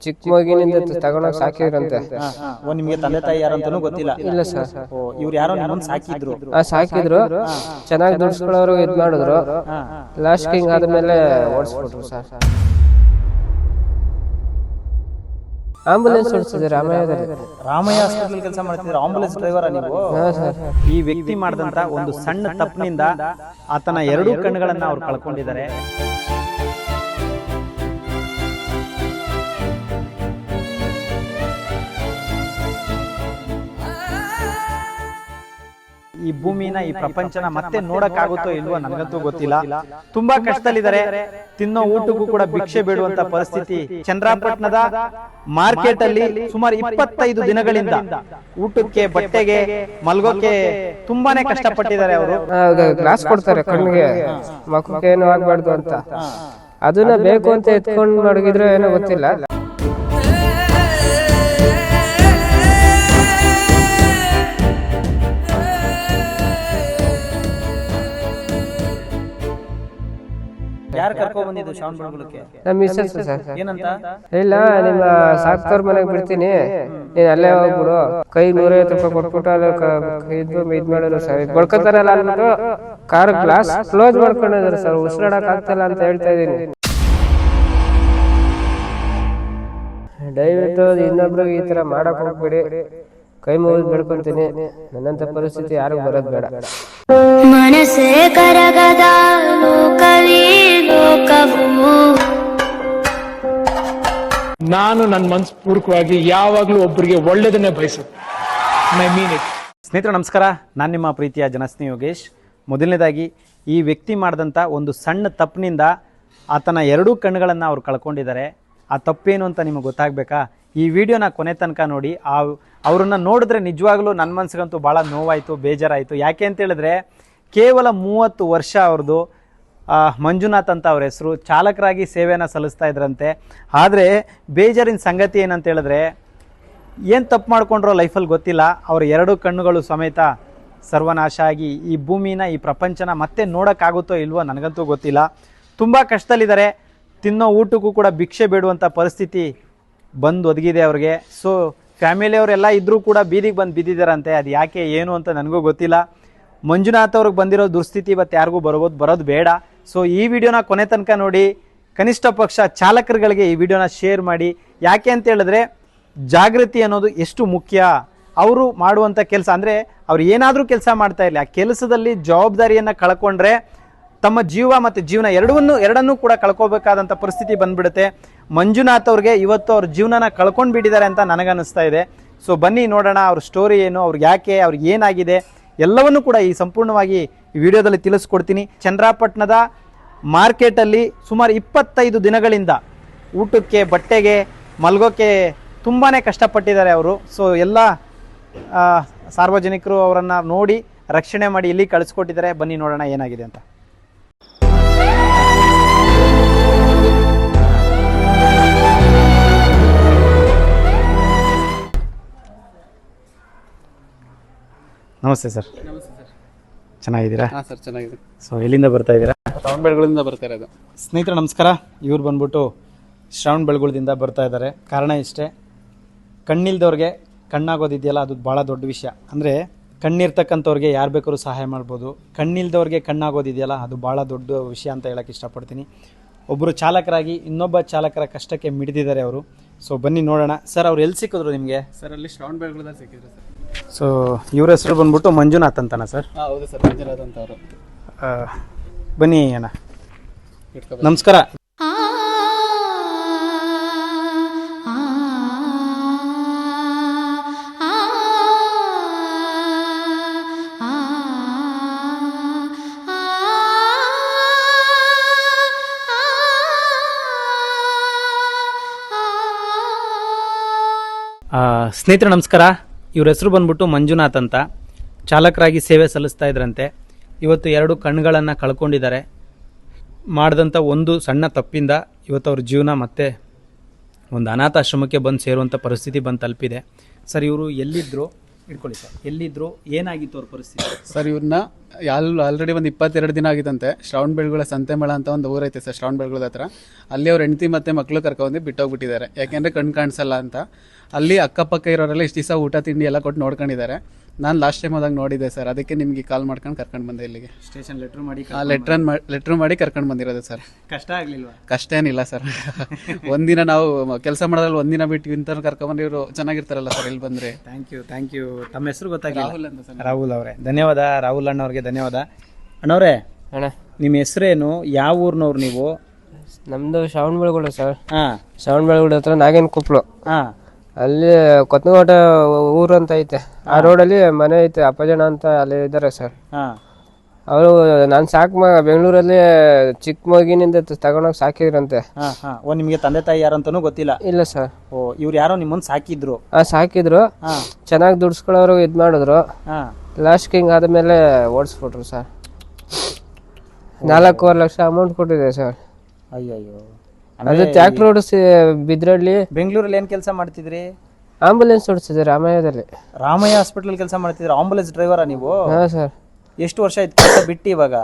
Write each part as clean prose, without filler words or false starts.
ಚಿಕ್ಕ ಮಗಿನಿಂದ ತಗೊಂಡೋಗಿ ಸಾಕಿದ್ರಂತೆ. ನಿಮ್ಗೆ ತಂದೆ ತಾಯಿ ಯಾರು ಅಂತಾನೂ ಗೊತ್ತಿಲ್ಲ? ಇಲ್ಲ ಸರ್. ಇವ್ರು ಯಾರೋ ನಿಮ್ಮನ್ನ ಸಾಕಿದ್ರು? ಸಾಕಿದ್ರು, ಚೆನ್ನಾಗಿ ದುಡ್ಸ್ಕೊಳ್ಳೋರು ಇದ್ ಮಾಡಿದ್ರು. ಲಾಸ್ಟ್ ಕಿಂಗ್ ಆದ್ಮೇಲೆ ಓಡಿಸ್ಬಿಟ್ರು ಸರ್. ಆಂಬುಲೆನ್ಸ್ ಓಡಿಸಿದ್ರು ರಾಮಯ್ಯ ಹಾಸ್ಪಿಟಲ್ ಕೆಲಸ ಮಾಡ್ತಿದ್ರು. ಆಂಬುಲೆನ್ಸ್ ಡ್ರೈವರ ನೀವು? ಈ ವ್ಯಕ್ತಿ ಮಾಡಿದಂತ ಒಂದು ಸಣ್ಣ ತಪ್ಪಿನಿಂದ ಆತನ 2 ಕಣ್ಣುಗಳನ್ನ ಅವ್ರು ಕಳ್ಕೊಂಡಿದ್ದಾರೆ. ಈ ಭೂಮಿನ, ಈ ಪ್ರಪಂಚನ ಮತ್ತೆ ನೋಡಕ್ಕಾಗುತ್ತೋ ಇಲ್ವೋ ನನಗಂತೂ ಗೊತ್ತಿಲ್ಲ. ತುಂಬಾ ಕಷ್ಟದಲ್ಲಿದ್ದಾರೆ. ತಿನ್ನೋ ಊಟಕ್ಕೂ ಕೂಡ ಭಿಕ್ಷೆ ಬೇಡುವಂತ ಪರಿಸ್ಥಿತಿ. ಚಂದ್ರಾಪಟ್ಟಣದ ಮಾರ್ಕೆಟ್ ಅಲ್ಲಿ ಸುಮಾರು 25 ದಿನಗಳಿಂದ ಊಟಕ್ಕೆ, ಬಟ್ಟೆಗೆ, ಮಲ್ಗೋಕೆ ತುಂಬಾನೇ ಕಷ್ಟಪಟ್ಟಿದ್ದಾರೆ ಅವರು. ಗ್ಲಾಸ್ ಕೊಡ್ತಾರೆ ಕಣ್ಣಿಗೆ, ಮಕ್ಕಳಿಗೆ ಏನು ಆಗ್ಬಾರ್ದು ಅಂತ. ಅದನ್ನ ಬೇಕು ಅಂತ ಎತ್ಕೊಂಡ್ ಮಡಗಿದ್ರೆ ಏನೋ ಗೊತ್ತಿಲ್ಲ. ಯಾರು ಕರ್ಕೊಂಡ್ ಬಂದಿದ್ದು ಶ್ರವಣ ಬೆಳಗೊಳಕ್ಕೆ? ನಮ್ಮ ಮಿಸ್ಸಸ್ ಸರ್. ಏನಂತ? ಇಲ್ಲ, ನಿಮ್ಮ ಸಾಕ್ತವ್ರ ಮನೆಗೆ ಬಿಡ್ತೀನಿ, ನೀನ್ ಅಲ್ಲೇ ಹೋಗ್ಬಿಡು. ಕೈ 150 ರೂಪಾಯಿ ಕೊಟ್ಬಿಟ್ಟು ಅಲ್ಲಿ ಇದ್ ಮಾಡಿದ್ರು ಸರ್. ಬಡ್ಕೊತಾರಲ್ಲ ಅಂದ್ಬಿಟ್ಟು ಕಾರ್ ಗ್ಲಾಸ್ ಕ್ಲೋಸ್ ಮಾಡ್ಕೊಂಡಿದ್ರು ಸರ್. ಉಸಿರಾಡಕ್ ಆಗ್ತಲ್ಲ ಅಂತ ಹೇಳ್ತಾ ಇದೀನಿ. ದಯವಿಟ್ಟು ಇನ್ನೊಬ್ರಿಗೆ ಈ ತರ ಮಾಡಕ್ ಹೋಗ್ಬಿಡಿ. ಕೈ ಮುಗಿದು ಬೆಳ್ಕೊಂತೀನಿ. ನನ್ನಂತ ಪರಿಸ್ಥಿತಿ ಯಾರಿಗೂ ಬರೋದ್ ಬೇಡ. ಮನಸ್ಸೇ ಕರಗದ ಲೋಕವೇ ಲೋಕವು. ನಾನು ನನ್ನ ಮನಸ್ಪೂರ್ವಕವಾಗಿ ಯಾವಾಗ್ಲೂ ಒಬ್ಬರಿಗೆ ಒಳ್ಳೇದನ್ನೇ ಬಯಸುತ್ತೆ. ಸ್ನೇಹಿತರೆ ನಮಸ್ಕಾರ, ನಾನು ನಿಮ್ಮ ಪ್ರೀತಿಯ ಜನಸ್ನೇಹಿ ಯೋಗೇಶ್. ಮೊದಲನೇದಾಗಿ ಈ ವ್ಯಕ್ತಿ ಮಾಡಿದಂಥ ಒಂದು ಸಣ್ಣ ತಪ್ಪಿನಿಂದ ಆತನ 2 ಕಣ್ಣುಗಳನ್ನು ಅವ್ರು ಕಳ್ಕೊಂಡಿದ್ದಾರೆ. ಆ ತಪ್ಪೇನು ಅಂತ ನಿಮಗೆ ಗೊತ್ತಾಗಬೇಕಾ? ಈ ವಿಡಿಯೋನ ಕೊನೆ ತನಕ ನೋಡಿ. ಅವ್ರನ್ನ ನೋಡಿದ್ರೆ ನಿಜವಾಗ್ಲೂ ನನ್ನ ಮನಸ್ಸಿಗಂತೂ ಭಾಳ ನೋವಾಯಿತು, ಬೇಜಾರಾಯಿತು. ಯಾಕೆ ಅಂತ ಹೇಳಿದ್ರೆ ಕೇವಲ 30 ವರ್ಷ ಅವ್ರದ್ದು. ಮಂಜುನಾಥ್ ಅಂತ ಅವ್ರ ಹೆಸರು. ಚಾಲಕರಾಗಿ ಸೇವೆಯನ್ನು ಸಲ್ಲಿಸ್ತಾ ಇದ್ರಂತೆ. ಆದರೆ ಬೇಜಾರಿನ ಸಂಗತಿ ಏನಂತ ಹೇಳಿದ್ರೆ, ಏನು ತಪ್ಪು ಮಾಡ್ಕೊಂಡ್ರೋ ಲೈಫಲ್ಲಿ ಗೊತ್ತಿಲ್ಲ, ಅವ್ರ 2 ಕಣ್ಣುಗಳು ಸಮೇತ ಸರ್ವನಾಶ ಆಗಿ ಈ ಭೂಮಿನ, ಈ ಪ್ರಪಂಚನ ಮತ್ತೆ ನೋಡೋಕ್ಕಾಗುತ್ತೋ ಇಲ್ವೋ ನನಗಂತೂ ಗೊತ್ತಿಲ್ಲ. ತುಂಬ ಕಷ್ಟದಲ್ಲಿದ್ದಾರೆ. ತಿನ್ನೋ ಊಟಕ್ಕೂ ಕೂಡ ಭಿಕ್ಷೆ ಬೇಡುವಂಥ ಪರಿಸ್ಥಿತಿ ಬಂದು ಒದಗಿದೆ ಅವ್ರಿಗೆ. ಸೊ ಫ್ಯಾಮಿಲಿಯವರೆಲ್ಲ ಇದ್ದರೂ ಕೂಡ ಬೀದಿಗೆ ಬಂದು ಬಿದ್ದಿದ್ದಾರಂತೆ. ಅದು ಯಾಕೆ ಏನು ಅಂತ ನನಗೂ ಗೊತ್ತಿಲ್ಲ. ಮಂಜುನಾಥ್ ಅವ್ರಿಗೆ ಬಂದಿರೋ ದುಸ್ಥಿತಿ ಇವತ್ತು ಯಾರಿಗೂ ಬರೋದು ಬೇಡ. ಸೊ ಈ ವಿಡಿಯೋನ ಕೊನೆ ತನಕ ನೋಡಿ. ಕನಿಷ್ಠ ಪಕ್ಷ ಚಾಲಕರುಗಳಿಗೆ ಈ ವಿಡಿಯೋನ ಶೇರ್ ಮಾಡಿ. ಯಾಕೆ ಅಂತ ಹೇಳಿದ್ರೆ ಜಾಗೃತಿ ಅನ್ನೋದು ಎಷ್ಟು ಮುಖ್ಯ. ಅವರು ಮಾಡುವಂಥ ಕೆಲಸ ಅಂದರೆ ಅವ್ರು ಏನಾದರೂ ಕೆಲಸ ಮಾಡ್ತಾ ಇರಲಿ, ಆ ಕೆಲಸದಲ್ಲಿ ಜವಾಬ್ದಾರಿಯನ್ನು ಕಳ್ಕೊಂಡ್ರೆ ತಮ್ಮ ಜೀವ ಮತ್ತು ಜೀವನ ಎರಡನ್ನೂ ಕೂಡ ಕಳ್ಕೋಬೇಕಾದಂಥ ಪರಿಸ್ಥಿತಿ ಬಂದ್ಬಿಡುತ್ತೆ. ಮಂಜುನಾಥ್ ಅವ್ರಿಗೆ ಇವತ್ತು ಅವ್ರ ಜೀವನನ ಕಳ್ಕೊಂಡು ಬಿಟ್ಟಿದ್ದಾರೆ ಅಂತ ನನಗನ್ನಿಸ್ತಾ ಇದೆ. ಸೊ ಬನ್ನಿ ನೋಡೋಣ ಅವ್ರ ಸ್ಟೋರಿ ಏನು, ಅವ್ರಿಗೆ ಯಾಕೆ, ಅವ್ರಿಗೆ ಏನಾಗಿದೆ ಎಲ್ಲವನ್ನೂ ಕೂಡ ಈ ಸಂಪೂರ್ಣವಾಗಿ ಈ ವಿಡಿಯೋದಲ್ಲಿ ತಿಳಿಸ್ಕೊಡ್ತೀನಿ. ಚಂದ್ರಾಪಟ್ಟಣದ ಮಾರ್ಕೆಟಲ್ಲಿ ಸುಮಾರು 25 ದಿನಗಳಿಂದ ಊಟಕ್ಕೆ, ಬಟ್ಟೆಗೆ, ಮಲ್ಗೋಕೆ ತುಂಬಾ ಕಷ್ಟಪಟ್ಟಿದ್ದಾರೆ ಅವರು. ಸೊ ಎಲ್ಲ ಸಾರ್ವಜನಿಕರು ಅವರನ್ನು ನೋಡಿ ರಕ್ಷಣೆ ಮಾಡಿ ಇಲ್ಲಿ ಕಳಿಸ್ಕೊಟ್ಟಿದ್ದಾರೆ. ಬನ್ನಿ ನೋಡೋಣ ಏನಾಗಿದೆ ಅಂತ. ನಮಸ್ತೆ ಸರ್. ನಮಸ್ತೆ ಸರ್. ಚೆನ್ನಾಗಿದ್ದೀರಾ? ಹಾಂ ಸರ್, ಚೆನ್ನಾಗಿದೆ. ಸೊ ಎಲ್ಲಿಂದ ಬರ್ತಾ ಇದ್ದೀರಾ? ಶ್ರವಣ ಬೆಳಗೊಳದಿಂದ ಬರ್ತಾ ಇರೋದು. ಸ್ನೇಹಿತರೆ ನಮಸ್ಕಾರ. ಇವ್ರು ಬಂದ್ಬಿಟ್ಟು ಶ್ರವಣ ಬೆಳಗೊಳದಿಂದ ಬರ್ತಾ ಇದ್ದಾರೆ. ಕಾರಣ ಇಷ್ಟೇ, ಕಣ್ಣಿಲ್ದವ್ರಿಗೆ ಕಣ್ಣಾಗೋದಿದೆಯಲ್ಲ, ಅದು ಭಾಳ ದೊಡ್ಡ ವಿಷಯ. ಅಂದರೆ ಕಣ್ಣಿರ್ತಕ್ಕಂಥವ್ರಿಗೆ ಯಾರು ಬೇಕಾದ್ರೂ ಸಹಾಯ ಮಾಡ್ಬೋದು. ಕಣ್ಣಿಲ್ದವ್ರಿಗೆ ಕಣ್ಣಾಗೋದಿದೆಯಲ್ಲ, ಅದು ಭಾಳ ದೊಡ್ಡ ವಿಷಯ ಅಂತ ಹೇಳಕ್ಕೆ ಇಷ್ಟಪಡ್ತೀನಿ. ಒಬ್ಬರು ಚಾಲಕರಾಗಿ ಇನ್ನೊಬ್ಬ ಚಾಲಕರ ಕಷ್ಟಕ್ಕೆ ಮಿಡಿದಿದ್ದಾರೆ ಅವರು. ಸೊ ಬನ್ನಿ ನೋಡೋಣ. ಸರ್ ಅವ್ರು ಎಲ್ಲಿ ಸಿಕ್ಕಿದ್ರು ನಿಮಗೆ? ಸರ್ ಅಲ್ಲಿ ಶ್ರವಣ ಬೆಳಗೊಳದಲ್ಲಿ ಸಿಕ್ಕಿದ್ರು ಸರ್. ಸೊ ಇವ್ರ ಹೆಸರು ಬಂದ್ಬಿಟ್ಟು ಮಂಜುನಾಥ್ ಅಂತನಾ ಸರ್? ಹಾಂ ಹೌದು ಸರ್, ಮಂಜುನಾಥ್ ಅಂತ ಅವರು. ಬನ್ನಿ ಅಣ್ಣ. ನಮಸ್ಕಾರ. ಸ್ನೇಹಿತರೆ ನಮಸ್ಕಾರ. ಇವ್ರ ಹೆಸರು ಬಂದ್ಬಿಟ್ಟು ಮಂಜುನಾಥ್ ಅಂತ. ಚಾಲಕರಾಗಿ ಸೇವೆ ಸಲ್ಲಿಸ್ತಾ ಇದ್ರಂತೆ. ಇವತ್ತು 2 ಕಣ್ಣುಗಳನ್ನು ಕಳ್ಕೊಂಡಿದ್ದಾರೆ. ಮಾಡಿದಂಥ ಒಂದು ಸಣ್ಣ ತಪ್ಪಿಂದ ಇವತ್ತು ಅವ್ರ ಜೀವನ ಮತ್ತೆ ಒಂದು ಅನಾಥಾಶ್ರಮಕ್ಕೆ ಬಂದು ಸೇರುವಂಥ ಪರಿಸ್ಥಿತಿ ಬಂದು ತಲುಪಿದೆ. ಸರ್ ಇವರು ಎಲ್ಲಿದ್ದರು, ಇಟ್ಕೊಳ್ಳಿ ಸರ್. ಎಲ್ಲಿದ್ರು, ಏನಾಗಿತ್ತು ಅವ್ರ ಪರಿಸ್ಥಿತಿ? ಸರ್ ಇವ್ರನ್ನ ಆಲ್ರೆಡಿ ಒಂದು 22 ದಿನ ಆಗಿತ್ತಂತೆ. ಶ್ರವಣ ಬೆಳಗೊಳ ಸಂತೆಮಳ ಅಂತ ಒಂದು ಊರೈತೆ ಸರ್, ಶ್ರವಣ ಬೆಳಗೊಳದ ಹತ್ರ. ಅಲ್ಲಿ ಅವ್ರ ಹೆಂಡತಿ ಮತ್ತೆ ಮಕ್ಕಳು ಕರ್ಕೊಂಡು ಬಿಟ್ಟೋಗ್ಬಿಟ್ಟಿದ್ದಾರೆ, ಯಾಕೆಂದ್ರೆ ಕಣ್ಣು ಕಾಣಿಸಲ್ಲ ಅಂತ. ಅಲ್ಲಿ ಅಕ್ಕಪಕ್ಕ ಇರೋರೆಲ್ಲ ಇಷ್ಟು ದಿವಸ ಊಟ ತಿಂಡಿ ಎಲ್ಲ ಕೊಟ್ಟು ನೋಡ್ಕೊಂಡಿದ್ದಾರೆ. ನಾನು ಲಾಸ್ಟ್ ಟೈಮ್ ಹೋದಾಗ ನೋಡಿದ್ದೆ ಸರ್, ಅದಕ್ಕೆ ನಿಮಗೆ ಕಾಲ್ ಮಾಡ್ಕೊಂಡು ಕರ್ಕೊಂಡು ಬಂದೆ ಇಲ್ಲಿಗೆ. ಸ್ಟೇಷನ್ ಲೆಟ್ರ್ ಮಾಡಿ ಲೆಟ್ರ್ ಮಾಡಿ ಕರ್ಕೊಂಡು ಬಂದಿರೋದು ಸರ್. ಕಷ್ಟ ಆಗಲಿಲ್ವಾ? ಕಷ್ಟ ಏನಿಲ್ಲ ಸರ್. ಒಂದಿನ ನಾವು ಕೆಲಸ ಮಾಡೋದ್ರಲ್ಲಿ ಒಂದಿನ ಬಿಟ್ಟು ಇಂಥವ್ರು ಕರ್ಕೊಂಡ್ಬಂದು ಇವರು ಚೆನ್ನಾಗಿರ್ತಾರಲ್ಲ ಸರ್ ಇಲ್ಲಿ ಬಂದರೆ. Thank you. ತಮ್ಮ ಹೆಸರು ಗೊತ್ತಾಗಿಲ್ಲ? ರಾಹುಲ್ ಅಂತ ಸರ್. ರಾಹುಲ್ ಅವರೇ, ಧನ್ಯವಾದ. ರಾಹುಲ್ ಅಣ್ಣವ್ರಿಗೆ ಧನ್ಯವಾದ. ಅಣ್ಣವ್ರೆ, ಅಣ್ಣ ನಿಮ್ಮ ಹೆಸರೇನು, ಯಾವ ಊರಿನವ್ರು ನೀವು? ನಮ್ದು ಶ್ರವಣ ಬೆಳಗೊಳ ಸರ್. ಹಾಂ ಶ್ರವಣ ಬೆಳಗೊಳ ಹತ್ರ ನಾಗೇನ್ ಕುಪ್ಲು. ಹಾಂ ಅಲ್ಲಿ ಕೊತ್ತನಕೋಟೆ ಊರು ಅಂತ ಐತೆ, ಆ ರೋಡಲ್ಲಿ ಮನೆ ಐತೆ. ಅಪ್ಪಜನ ಅಂತ ಅಲ್ಲಿ ಇದ್ದಾರೆ ಸರ್. ಹಾಂ ಅವರು ನಾನು ಬೆಂಗಳೂರಲ್ಲಿ ಚಿಕ್ಕ ಮಗಿನಿಂದ ತಗೊಂಡೋಗಿ ಸಾಕಿದ್ರಂತೆ. ಹಾಂ ಹಾಂ. ಓ, ನಿಮಗೆ ತಂದೆ ತಾಯಿ ಯಾರಂತನೂ ಗೊತ್ತಿಲ್ಲ? ಇಲ್ಲ ಸರ್. ಓ, ಇವ್ರು ಯಾರೋ ನಿಮ್ಮನ್ನು ಸಾಕಿದ್ರು? ಸಾಕಿದ್ರು, ಹಾಂ ಚೆನ್ನಾಗಿ ದುಡ್ಸ್ಕೊಳ್ಳೋರು ಇದ್ ಮಾಡಿದ್ರು. ಹಾಂ. ಲಾಸ್ಟ್ ಕಿಂಗ್ ಆದ್ಮೇಲೆ ಓಡಿಸ್ಬಿಟ್ರು ಸರ್. 4.25 ಲಕ್ಷ ಅಮೌಂಟ್ ಕೊಟ್ಟಿದೆ ಸರ್. ಅಯ್ಯಯ್ಯೋ. ಅದು ಟ್ರ್ಯಾಕ್ಟರ್ ಓಡಿಸಿ ಬಿದ್ರಳ್ಳಿ. ಬೆಂಗಳೂರಲ್ಲಿ ಏನು ಕೆಲಸ ಮಾಡ್ತಿದ್ರಿ? ಆಂಬುಲೆನ್ಸ್ ಓಡಿಸಿದೆ ರಾಮಯ್ಯದಲ್ಲಿ. ರಾಮಯ್ಯ ಹಾಸ್ಪಿಟಲ್ ಕೆಲಸ ಮಾಡ್ತಿದ್ರಿ? ಆಂಬುಲೆನ್ಸ್ ಡ್ರೈವರಾ ನೀವು? ಹಾ ಸರ್. ಎಷ್ಟು ವರ್ಷ ಆಯ್ತು ಕೆಲಸ ಬಿಟ್ಟು ಇವಾಗ?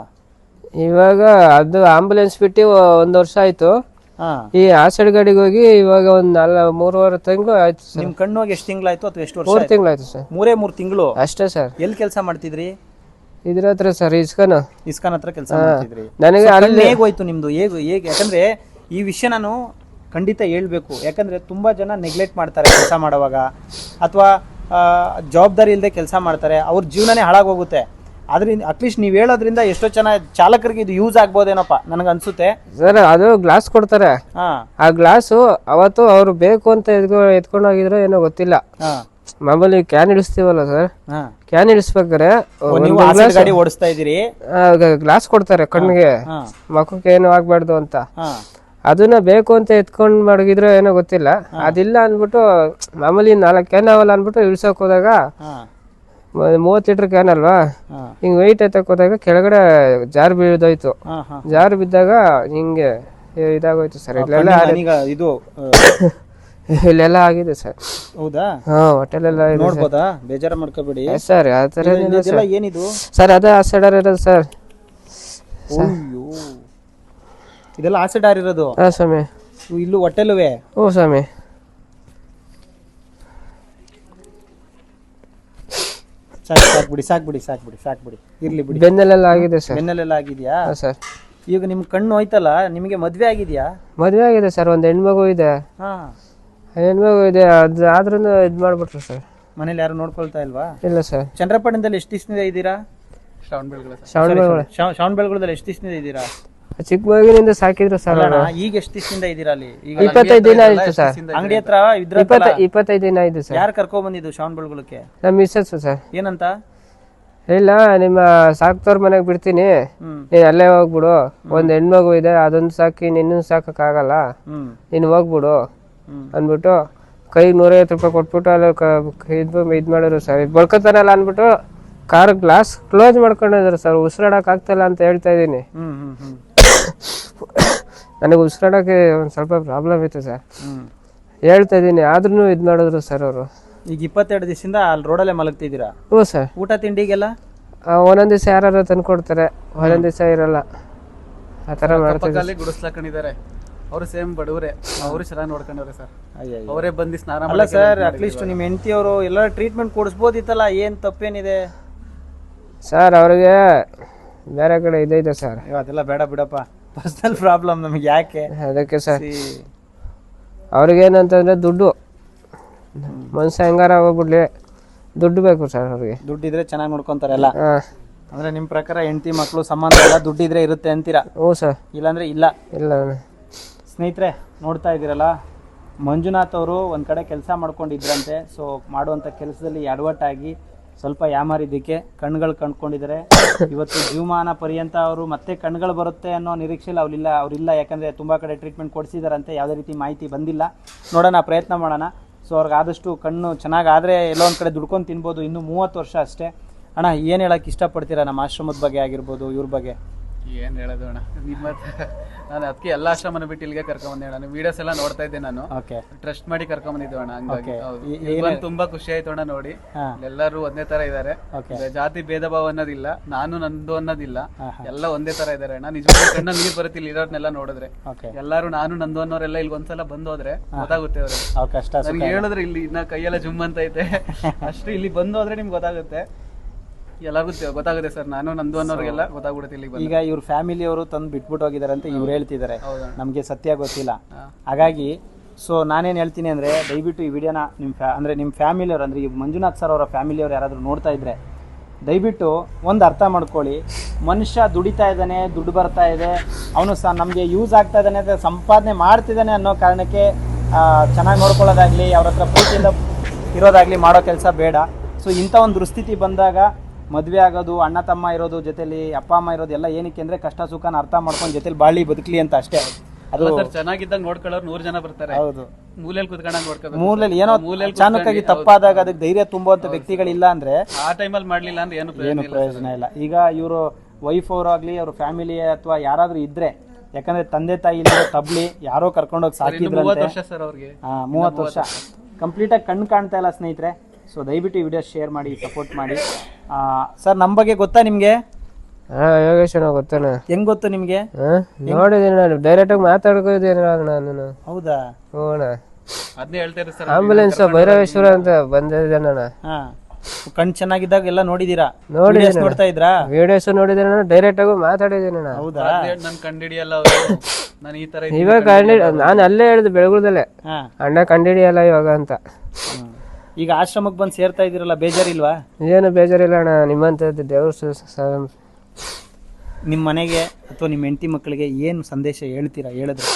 ಇವಾಗ ಅದು ಆಂಬುಲೆನ್ಸ್ ಬಿಟ್ಟು 1 ವರ್ಷ ಆಯ್ತು. ಹಾಂ. ಈ ಆಸಡ್ ಗಾಡಿಗೆ ಹೋಗಿ ಇವಾಗ ಒಂದು 3.5 ತಿಂಗಳು ಆಯ್ತು ಸರ್. ನಿಮ್ಮ ಕಣ್ಣು ಹೋಗಿ ಎಷ್ಟು ತಿಂಗಳಾಯ್ತು ಅಥವಾ ಎಷ್ಟು ವರ್ಷ? 3 ತಿಂಗಳು ಆಯ್ತು ಸರ್. 3 ತಿಂಗಳು ಅಷ್ಟೇ ಸರ್. ಎಲ್ಲಿ ಕೆಲಸ ಮಾಡ್ತಿದ್ರಿ? ಇದ್ರ ಹತ್ರ ಸರ್, ಇಸ್ಕನ್ ಹತ್ರ ಕೆಲಸ ಮಾಡ್ತಿದ್ರಿ. ನನಗೆ ಅಲ್ಲಿ ಹೇಗೋಯ್ತು ನಿಮ್ದು? ಹೇಗೆ ಯಾಕಂದ್ರೆ ಈ ವಿಷಯ ನಾನು ಖಂಡಿತ ಹೇಳ್ಬೇಕು. ಯಾಕಂದ್ರೆ ತುಂಬಾ ಜನ ನೆಗ್ಲೆಕ್ಟ್ ಮಾಡ್ತಾರೆ ಕೆಲಸ ಮಾಡುವಾಗ, ಅಥವಾ ಜವಾಬ್ದಾರಿ ಇಲ್ಲದೆ ಕೆಲಸ ಮಾಡ್ತಾರೆ, ಅವ್ರ ಜೀವನನೇ ಹಾಳಾಗೋಗುತ್ತೆ. ಅದರಿಂದ ಅಟ್ಲೀಸ್ಟ್ ನೀವು ಹೇಳೋದ್ರಿಂದ ಎಷ್ಟೋ ಚೆನ್ನಾಗಿ ಚಾಲಕರಿಗೆ ಇದು ಯೂಸ್ ಆಗ್ಬೋದೇನಪ್ಪ ನನಗೆ ಅನ್ಸುತ್ತೆ ಸರ್. ಅದು ಗ್ಲಾಸ್ ಕೊಡ್ತಾರೆ, ಆ ಗ್ಲಾಸು ಅವತ್ತು ಅವ್ರು ಬೇಕು ಅಂತ ಎತ್ಕೊಂಡು ಹೋಗಿದ್ರು ಏನೋ ಗೊತ್ತಿಲ್ಲ. ಮಾಮೂಲಿ ಕ್ಯಾನ್ ಇಳಿಸ್ತೀವಲ್ಲ ಸರ್, ಕ್ಯಾನ್ ಇಳಿಸ್ಬೇಕಾರೆ ಗಾಡಿ ಓಡಿಸ್ತಾ ಇದೀರಿ, ಗ್ಲಾಸ್ ಕೊಡ್ತಾರೆ ಕಣ್ಣಿಗೆ, ಮಕ್ಕಕ್ಕೆ ಏನು ಆಗ್ಬಾರ್ದು ಅಂತ. ಅದನ್ನ ಬೇಕು ಅಂತ ಎತ್ಕೊಂಡ್ ಮಡಗಿದ್ರೆ ಏನೋ ಗೊತ್ತಿಲ್ಲ. ಅದಿಲ್ಲ ಅನ್ಬಿಟ್ಟು ಮಾಮೂಲಿ 4 ಕ್ಯಾನ್ ಅವಲ್ಲ ಅನ್ಬಿಟ್ಟು ಇಳ್ಸಕ್ ಹೋದಾಗ 30 ಲೀಟರ್ ಕ್ಯಾನ್ ಅಲ್ವಾ, ಹಿಂಗ್ ವೆಯ್ಟ್ ಎತ್ತಕ್ ಹೋದಾಗ ಕೆಳಗಡೆ ಜಾರ್ ಬೀಳ್ದೋಯ್ತು. ಜಾರ್ ಬಿದ್ದಾಗ ಹಿಂಗೆ ಇದಾಗೋಯ್ತು ಸರ್. ಇದು ಇಲ್ಲೆಲ್ಲ ಆಗಿದೆ ಸರ್. ಹೌದಾ? ಹಾ, ಹೋಟೆಲೆಲ್ಲ ನೋಡ್ಬೋದಾ? ಬೇಜಾರ ಮಾಡ್ಕೋಬೇಡಿ ಸರ್. ಆ ತರ ಏನಿದು ಸರ್? ಅದೇ ಆಸಿಡರ್ ಇರೋದು ಸರ್. ಇದೆಲ್ಲ ಆಸಿಡ್ ಇರೋದು? ಹಾ ಸ್ವಾಮಿ. ಇಲ್ಲೂ ಹೊಟ್ಟೆಲುವೆ? ಓ ಸ್ವಾಮಿ. ಸಾಕ್ಬಿಡಿ ಇರ್ಲಿ ಬಿಡಿ. ಬೆನ್ನಲ್ಲೆಲ್ಲ ಆಗಿದೆ ಸರ್. ಬೆನ್ನಲ್ಲೆಲ್ಲ ಆಗಿದ್ಯಾ ಸರ್? ಈಗ ನಿಮ್ ಕಣ್ಣು ಹೋಯ್ತಲ್ಲ, ನಿಮಗೆ ಮದ್ವೆ ಆಗಿದ್ಯಾ? ಮದ್ವೆ ಆಗಿದೆ ಸರ್, ಒಂದು ಹೆಣ್ಮಗು ಇದೆ. ಹೆಣ್ಮಗು ಇದೆ, ಅದು ಆದ್ರೂ ಇದ್ ಮಾಡ್ಬಿಟ್ರು ಸರ್. ಮನೇಲಿ ಯಾರು ನೋಡ್ಕೊಳ್ತಾ ಇಲ್ವಾ? ಇಲ್ಲ ಸರ್. ಚಂದ್ರಪಟ್ಟಣದಲ್ಲಿ ಎಷ್ಟು ದಿವಸದಿಂದ ಇದ್ದೀರಾ? ಶ್ರವಣ ಬೆಳಗೊಳದಲ್ಲಿ ಎಷ್ಟು ದಿವಸದಿಂದ ಇದ್ದೀರಾ? ಚಿಕ್ಕ ಮಗುವಿನಿಂದ ಸಾಕಿದ್ರು ಸರ್. ಈಗ ಎಷ್ಟು ದಿವಸದಿಂದ ಇದ್ದೀರಾ ಅಲ್ಲಿ? ಈಗ 25 ದಿನ ಆಯ್ತು ಸರ್. ಅಂಗಡಿ ಹತ್ರ 25 ದಿನ ಆಯ್ತು ಸರ್. ಯಾರು ಕರ್ಕೊಂಡ್ ಬಂದಿದ್ದು ಶ್ರವಣ ಬೆಳಗೊಳಕ್ಕೆ? ನಮ್ಮ ಮಿಸ್ಸಸ್ ಸರ್. ಏನಂತ? ಇಲ್ಲ, ನಿಮ್ಮ ಸಾಕ್ತವ್ರ ಮನೆಗೆ ಬಿಡ್ತೀನಿ, ನೀನ್ ಅಲ್ಲೇ ಹೋಗ್ಬಿಡು, ಒಂದ್ ಹೆಣ್ಮಗು ಇದೆ, ಅದೊಂದು ಸಾಕಿ ನಿನ್ನ ಸಾಕಕ್ ಆಗಲ್ಲ, ನೀನ್ ಹೋಗ್ಬಿಡು ಅಂದ್ಬಿಟ್ಟು ಕೈ 150 ರೂಪಾಯಿ ಕೊಟ್ಬಿಟ್ಟು ಅಲ್ಲಿ ಇದ್ ಮಾಡಿದ್ರು ಸರ್. ಇದು ಬಳ್ಕೊತಾನಲ್ಲ ಅನ್ಬಿಟ್ಟು ಕಾರ್ ಗ್ಲಾಸ್ ಕ್ಲೋಸ್ ಮಾಡ್ಕೊಂಡಿದ್ರು ಸರ್. ಉಸಿರಾಡಕ್ ಆಗ್ತಿಲ್ಲ ಅಂತ ಹೇಳ್ತಾ ಇದೀನಿ. ನನಗೆ ಉಸಿರಾಡಕ್ಕೆ ಒಂದ್ ಸ್ವಲ್ಪ ಪ್ರಾಬ್ಲಮ್ ಇತ್ತು ಸರ್, ಹೇಳ್ತಾ ಇದೀನಿ, ಆದ್ರೂ ಇದ್ ಮಾಡಿದ್ರು ಸರ್ ಅವರು. ಈಗ 22 ದಿವಸದಿಂದ ಅಲ್ಲಿ ರೋಡಲ್ಲೇ ಮಲಗ್ತಿದ್ದೀರಾ? ಹ್ಞೂ ಸರ್. ಊಟ ತಿಂಡಿಗೆಲ್ಲ ಒಂದೊಂದ್ ದಿವಸ ಯಾರು ತಂದ್ಕೊಡ್ತಾರೆ, ಒಂದೊಂದ್ ದಿವಸ ಇರಲ್ಲ. ಆ ತರ ಮಾಡ್ತಾರೆ. ಗುಡಿಸ್ಲಾಕೊಂಡಿದ್ದಾರೆ ಅವರು, ಸೇಮ್ ಬಡವರೇ, ಅವರು ಚೆನ್ನಾಗಿ ನೋಡ್ಕೊಂಡವ್ರೆ ಸರ್. ಅವರೇ ಬಂದು ಸ್ನಾನ ಅಲ್ಲ ಸರ್, ಅಟ್ಲೀಸ್ಟ್ ನಿಮ್ಮ ಹೆಂಡತಿಯವರು ಎಲ್ಲ ಟ್ರೀಟ್ಮೆಂಟ್ ಕೊಡಿಸ್ಬೋದಿತ್ತಲ್ಲ, ಏನ್ ತಪ್ಪೇನಿದೆ ಸರ್? ಅವ್ರಿಗೆ ಬೇರೆ ಕಡೆ ಇದೆ ಸರ್. ಅದೆಲ್ಲ ಬೇಡ ಬಿಡಪ್ಪ, ಪರ್ಸನಲ್ ಪ್ರಾಬ್ಲಮ್ ನಮಗೆ ಯಾಕೆ ಅದಕ್ಕೆ ಸರ್. ಅವ್ರಿಗೇನಂತಂದ್ರೆ ದುಡ್ಡು, ಮನ್ಸ ಹೆಂಗಾರ ಹೋಗ್ಬಿಡ್ಲಿ, ದುಡ್ಡು ಬೇಕು ಸರ್ ಅವ್ರಿಗೆ. ದುಡ್ಡಿದ್ರೆ ಚೆನ್ನಾಗಿ ನೋಡ್ಕೊಂತಾರೆ ಎಲ್ಲ. ಅಂದ್ರೆ ನಿಮ್ ಪ್ರಕಾರ ಹೆಂಡತಿ ಮಕ್ಕಳು ಸಂಬಂಧ ಎಲ್ಲ ದುಡ್ಡಿದ್ರೆ ಇರುತ್ತೆ ಅಂತೀರಾ? ಹ್ಞೂ ಸರ್. ಇಲ್ಲಾಂದ್ರೆ ಇಲ್ಲ. ಸ್ನೇಹಿತರೆ, ನೋಡ್ತಾ ಇದ್ದೀರಲ್ಲ, ಮಂಜುನಾಥ್ ಅವರು ಒಂದು ಕಡೆ ಕೆಲಸ ಮಾಡ್ಕೊಂಡಿದ್ರಂತೆ. ಸೊ ಮಾಡುವಂಥ ಕೆಲಸದಲ್ಲಿ ಎಡವಟ್ ಆಗಿ ಸ್ವಲ್ಪ ಯಾಮಾರಿದ್ದಕ್ಕೆ ಕಣ್ಗಳು ಕಂಡ್ಕೊಂಡಿದ್ದಾರೆ. ಇವತ್ತು ಜೀವಮಾನ ಪರ್ಯಂತ ಅವರು ಮತ್ತೆ ಕಣ್ಗಳು ಬರುತ್ತೆ ಅನ್ನೋ ನಿರೀಕ್ಷೆಯಲ್ಲಿ ಅವ್ರಿಲ್ಲ. ಯಾಕಂದರೆ ತುಂಬ ಕಡೆ ಟ್ರೀಟ್ಮೆಂಟ್ ಕೊಡಿಸಿದಾರಂತೆ, ಯಾವುದೇ ರೀತಿ ಮಾಹಿತಿ ಬಂದಿಲ್ಲ. ನೋಡೋಣ, ಪ್ರಯತ್ನ ಮಾಡೋಣ. ಸೊ ಅವ್ರಿಗೆ ಆದಷ್ಟು ಕಣ್ಣು ಚೆನ್ನಾಗಾದರೆ ಎಲ್ಲೋ ಒಂದು ಕಡೆ ದುಡ್ಕೊಂಡು ತಿನ್ಬೋದು. ಇನ್ನೂ 30 ವರ್ಷ ಅಷ್ಟೇ. ಅಣ್ಣ, ಏನು ಹೇಳೋಕ್ಕೆ ಇಷ್ಟಪಡ್ತೀರಾ ನಮ್ಮ ಆಶ್ರಮದ ಬಗ್ಗೆ ಆಗಿರ್ಬೋದು, ಇವ್ರ ಬಗ್ಗೆ? ಏನ್ ಹೇಳೋದು ಅಣ್ಣ ನಿಮ್ಮ ನಾನು ಅದಕ್ಕೆ ಎಲ್ಲ ಆಶ್ರಮನ ಬಿಟ್ಟು ಇಲ್ಲಿಗೆ ಕರ್ಕೊಂಬಂದೆ ಅಣ್ಣ ವಿಡಿಯೋಸ್ ಎಲ್ಲ ನೋಡ್ತಾ ಇದ್ದೆ ನಾನು ಓಕೆ ಟ್ರಸ್ಟ್ ಮಾಡಿ ಕರ್ಕೊಂಬಂದಿದ್ದು ಅಣ್ಣ ಹಂಗಾಗಿ Okay. ಹೌದು. ಈ- ಇಲ್ಲಿ ಬಂದು ತುಂಬಾ ಖುಷಿ ಆಯ್ತು ಅಣ್ಣ ನೋಡಿ ಹಾ. ಎಲ್ಲರೂ ಒಂದೇ ತರ ಇದಾರೆ Okay. ಜಾತಿ ಭೇದ ಭಾವ ಅನ್ನೋದಿಲ್ಲ ನಾನು ನಂದು ಅನ್ನೋದಿಲ್ಲ ಹಾ, ಎಲ್ಲ ಒಂದೇ ತರ ಇದಾರೆ ಅಣ್ಣ ನಿಜವಾಗ್ಲೂ ಕಣ್ಣ ನೀರ್ ಬರುತ್ತೆ ಇಲ್ಲಿ ಇರೋರ್ನೆಲ್ಲ ನೋಡಿದ್ರೆ ಓಕೆ ಎಲ್ಲಾರು ನಾನು ನಂದು ಅನ್ನೋರೆಲ್ಲ ಇಲ್ಲಿ ಒಂದ್ಸಲ ಬಂದು ಹೋದ್ರೆ ಗೊತ್ತಾಗುತ್ತೆ ಅವ್ರಿಗೆ ಅವ್ರ ಕಷ್ಟ ಸುಖ ನನ್ಗೆ ಹೇಳಿದ್ರೆ ಇಲ್ಲಿ ಇನ್ನ ಕೈಯೆಲ್ಲ ಜುಮ್ ಅಂತ ಐತೆ ಅಷ್ಟು ಇಲ್ಲಿ ಬಂದು ಹೋದ್ರೆ ನಿಮ್ಗೆ ಗೊತ್ತಾಗುತ್ತೆ ಎಲ್ಲರಿಗೂ ಗೊತ್ತಾಗುತ್ತೆ ಸರ್ ನಾನು ನಂದು ಅನ್ನೋರಿಗೆಲ್ಲ ಗೊತ್ತಾಗ್ಬಿಡುತ್ತೆ ಇಲ್ಲಿ ಬಂದು ಈಗ ಇವ್ರ ಫ್ಯಾಮಿಲಿ ಅವರು ತಂದು ಬಿಟ್ಬಿಟ್ಟು ಹೋಗಿದ್ದಾರೆ ಅಂತ ಇವ್ರು ಹೇಳ್ತಿದ್ದಾರೆ ಹೌದಾ ನಮಗೆ ಸತ್ಯ ಗೊತ್ತಿಲ್ಲ ಹಾಗಾಗಿ ಸೊ ನಾನೇನು ಹೇಳ್ತೀನಿ ಅಂದರೆ ದಯವಿಟ್ಟು ಈ ವಿಡಿಯೋನ ನಿಮ್ಮ ನಿಮ್ಮ ಫ್ಯಾಮಿಲಿಯವ್ರು ಅಂದರೆ ಈ ಮಂಜುನಾಥ್ ಸರ್ ಅವರ ಫ್ಯಾಮಿಲಿಯವ್ರು ಯಾರಾದರೂ ನೋಡ್ತಾ ಇದ್ದರೆ ದಯವಿಟ್ಟು ಒಂದು ಅರ್ಥ ಮಾಡ್ಕೊಳ್ಳಿ, ಮನುಷ್ಯ ದುಡಿತಾ ಇದ್ದಾನೆ, ದುಡ್ಡು ಬರ್ತಾ ಇದೆ, ಅವನು ಸಹ ನಮಗೆ ಯೂಸ್ ಆಗ್ತಾ ಇದ್ದಾನೆ ಅಂತ ಸಂಪಾದನೆ ಮಾಡ್ತಿದ್ದಾನೆ ಅನ್ನೋ ಕಾರಣಕ್ಕೆ ಚೆನ್ನಾಗಿ ನೋಡ್ಕೊಳ್ಳೋದಾಗಲಿ ಅವ್ರ ಹತ್ರ ಪ್ರೀತಿಯಿಂದ ಇರೋದಾಗಲಿ ಮಾಡೋ ಕೆಲಸ ಬೇಡ. ಸೊ ಇಂಥ ಒಂದು ದುಸ್ಥಿತಿ ಬಂದಾಗ ಮದುವೆ ಆಗೋದು, ಅಣ್ಣ ತಮ್ಮ ಇರೋದು, ಜೊತೆಲಿ ಅಪ್ಪ ಅಮ್ಮ ಇರೋದು ಎಲ್ಲ ಏನಕ್ಕೆ ಅಂದರೆ ಕಷ್ಟ ಸುಖನ ಅರ್ಥ ಮಾಡ್ಕೊಂಡು ಜೊತೆಲಿ ಬಾಳಿ ಬದುಕಲಿ ಅಂತ ಅಷ್ಟೇ. ಅದು ಸರ್ ಚೆನ್ನಾಗಿದ್ದಾಗ ನೋಡ್ಕೊಳ್ಳೋರು 100 ಜನ ಬರ್ತಾರೆ. ಹೌದು, ಮೂಲೆಯಲ್ಲಿ ಕುತ್ಕೊಂಡಾಗ ನೋಡ್ಕೋಬೇಕು. ಮೂಲೆಯಲ್ಲಿ ಏನೋ ಅಚಾನಕ್ಕಾಗಿ ತಪ್ಪಾದಾಗ ಅದಕ್ಕೆ ಧೈರ್ಯ ತುಂಬುವಂಥ ವ್ಯಕ್ತಿಗಳಿಲ್ಲ ಅಂದರೆ ಆ ಟೈಮಲ್ಲಿ ಮಾಡ್ಲಿಲ್ಲ ಅಂದ್ರೆ ಏನು ಪ್ರಯೋಜನ ಇಲ್ಲ. ಈಗ ಇವರು ವೈಫ್ ಅವರಾಗ್ಲಿ ಅವ್ರ ಫ್ಯಾಮಿಲಿ ಅಥವಾ ಯಾರಾದ್ರೂ ಇದ್ರೆ, ಯಾಕಂದ್ರೆ ತಂದೆ ತಾಯಿ ಇಲ್ಲದೆ ತಬ್ಲಿ ಯಾರೋ ಕರ್ಕೊಂಡೋಗಿ 30 ಸಾಕಿದ್ರಂತೆ. ವರ್ಷ ಸರ್ ಅವ್ರಿಗೆ 30 ವರ್ಷ ಕಂಪ್ಲೀಟ್ ಆಗಿ ಕಣ್ಣು ಕಾಣ್ತಾ ಇಲ್ಲ ಸ್ನೇಹಿತರೆ. ಸೊ ದಯವಿಟ್ಟು ಈ ವಿಡಿಯೋ ಶೇರ್ ಮಾಡಿ, ಸಪೋರ್ಟ್ ಮಾಡಿ. ಸರ್ ನಮ್ಮ ಬಗ್ಗೆ ಗೊತ್ತಾ ನಿಮ್ಗೆ? ಯೋಗೇಶ್ ಅಣ್ಣ ಗೊತ್ತಾನ. ಹೆಂಗ್ ಗೊತ್ತು ನಿಮ್ಗೆ? ನೋಡಿದೀನಿ ನಾನು, ಡೈರೆಕ್ಟ್ ಆಗಿ ಮಾತಾಡ್ಕೋದೇನ ನಾನು. ಹೌದಾ? ಹೋಣ ಅದನ್ನೇ ಹೇಳ್ತಾ ಇದ್ದಾರೆ ಸರ್. ಆಂಬುಲೆನ್ಸ್ ಭೈರವೇಶ್ವರ ಅಂತ ಬಂದಿದ್ದಾನ. ಹಾ, ಕಣ್ ಚೆನ್ನಾಗಿದ್ದಾಗ ಎಲ್ಲ ನೋಡಿದೀರಾ? ನೋಡಿದೀನಿ, ನೋಡ್ತಾ ಇದ್ರಾ? ವಿಡಿಯೋಸ್ ನೋಡಿದ್ದೇನೆ, ಡೈರೆಕ್ಟ್ ಆಗಿ ಮಾತಾಡಿದ್ದೇನೆ ನಾನು. ಹೌದಾ? ನನ್ ಕಂಡಿಡಿಯಲ್ಲ ಅವರು, ನಾನು ಈ ತರ ಇವಾಗ ನಾನು ಅಲ್ಲೇ ಹೇಳಿದೆ ಬೆಳಗುದಲ್ಲೇ, ಹಾ, ಅಣ್ಣ ಕಂಡಿಡಿಯಲ್ಲ ಇವಾಗ ಅಂತ. ಈಗ ಆಶ್ರಮಕ್ಕೆ ಬಂದು ಸೇರ್ತಾ ಇದೀರಲ್ಲ, ಬೇಜಾರಿಲ್ವಾ? ಏನು ಬೇಜಾರಿಲ್ಲ ಅಣ್ಣ, ನಿಮ್ಮಂಥದ್ದು ದೇವ್ರ ನಿಮ್ಮ ಮನೆಗೆ ಅಥವಾ ನಿಮ್ಮ ಹೆಂಡತಿ ಮಕ್ಕಳಿಗೆ ಏನು ಸಂದೇಶ ಹೇಳ್ತೀರಾ? ಹೇಳಿದ್ರೆ